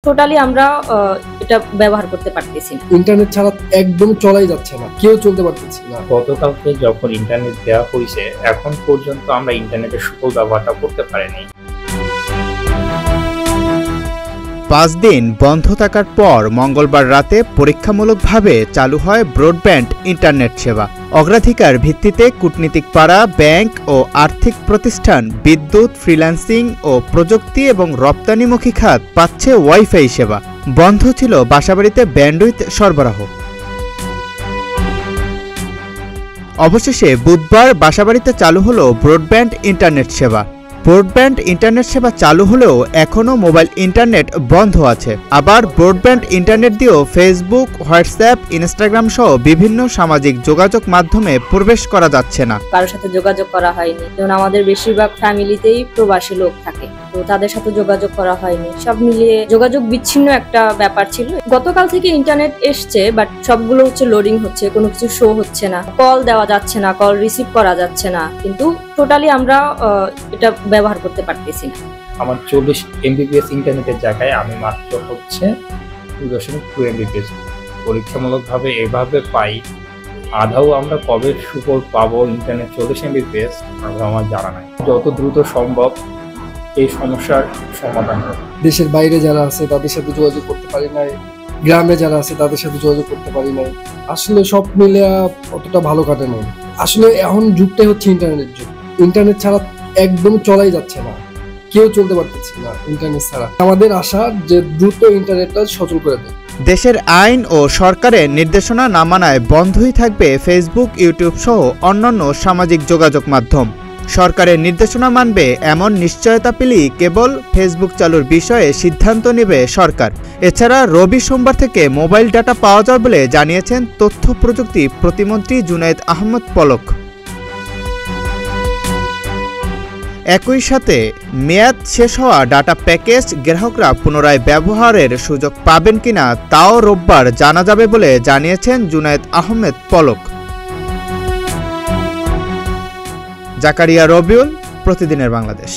Totally আমরা এটা ব্যবহার করতে পারতেছি না। ইন্টারনেট ছাড়া একদম চলাই যাচ্ছে না, কেউ চলতে পারতেছি না। গতকালকে যখন ইন্টারনেট দেওয়া হয়েছে, এখন পর্যন্ত আমরা ইন্টারনেটের সুফল ব্যবহারটা করতে পারিনি। 5 দিন বন্ধ থাকার পর মঙ্গলবার রাতে পরীক্ষামূলকভাবে চালু হয় ব্রডব্যান্ড ইন্টারনেট সেবা। অগ্রাধিকার ভিত্তিতে কূটনীতিক পাড়া, ব্যাংক ও আর্থিক প্রতিষ্ঠান, বিদ্যুৎ, ফ্রিল্যান্সিং ও প্রযুক্তি এবং রপ্তানিমুখী খাত পাচ্ছে ওয়াইফাই সেবা। বন্ধ ছিল বাসাবাড়িতে ব্যান্ডউইথ সরবরাহ। অবশেষে বুধবার বাসাবাড়িতে চালু হলো ব্রডব্যান্ড ইন্টারনেট সেবা। ব্রডব্যান্ড ইন্টারনেট সেবা চালু হলেও এখনও মোবাইল ইন্টারনেট বন্ধ আছে। আবার ব্রডব্যান্ড ইন্টারনেট দিয়েও ফেসবুক, হোয়াটসঅ্যাপ, ইনস্টাগ্রাম সহ বিভিন্ন সামাজিক যোগাযোগ মাধ্যমে প্রবেশ করা যাচ্ছে না। কারোর সাথে যোগাযোগ করা হয়নি, যেমন আমাদের বেশিরভাগ ফ্যামিলিতেই প্রবাসী লোক থাকে, তো তাদের সাথে যোগাযোগ করা হয়নি। সব মিলিয়ে যোগাযোগ বিচ্ছিন্ন একটা ব্যাপার ছিল। গতকাল থেকে ইন্টারনেট এসছে, বাট সবগুলো লোডিং হচ্ছে, কোনো কিছু শো হচ্ছে না, কল দেওয়া যাচ্ছে না, কল রিসিভ করা যাচ্ছে না। কিন্তু টোটালি আমরা এটা ব্যবহার করতে পারতেছি না। আমার 40 MBPS ইন্টারনেটের জায়গায় আমি মাত্র 2.2 MBPS পরীক্ষামূলকভাবে এভাবে পাই। আধাও আমরা কবে সুফল পাবো ইন্টারনেট 40 MBPS আমার জানা নাই। যত দ্রুত সম্ভব এই সমস্যার সমাধান হবে। দেশের বাইরে যারা আছে তাদের সাথে যোগাযোগ করতে পারি নাই, গ্রামে যারা আছে তাদের সাথে যোগাযোগ করতে পারি নাই। আসলে সব মিলে অতটা ভালো কাটে নাই। আসলে এখন যুগটাই হচ্ছে ইন্টারনেট যুগ। ইন্টারনেট ছাড়া একদম চলাই যাচ্ছে না, কেউ চলতে পারতেছি না ইন্টারনেট ছাড়া। আমাদের আশা যে দ্রুত ইন্টারনেটটা সচল করে দেয়। দেশের আইন ও সরকারের নির্দেশনা না মানায় বন্ধই থাকবে ফেসবুক, ইউটিউব সহ অন্যান্য সামাজিক যোগাযোগ মাধ্যম। সরকারের নির্দেশনা মানবে এমন নিশ্চয়তা পেলেই কেবল ফেসবুক চালুর বিষয়ে সিদ্ধান্ত নেবে সরকার। এছাড়া রবি সোমবার থেকে মোবাইল ডাটা পাওয়া যাবে বলে জানিয়েছেন তথ্য প্রযুক্তি প্রতিমন্ত্রী জুনায়েদ আহমেদ পলক। একই সাথে মেয়াদ শেষ হওয়া ডাটা প্যাকেজ গ্রাহকরা পুনরায় ব্যবহারের সুযোগ পাবেন কিনা তাও রোববার জানা যাবে বলে জানিয়েছেন জুনায়েদ আহমেদ পলক। জাকারিয়া রবিউল, প্রতিদিনের বাংলাদেশ।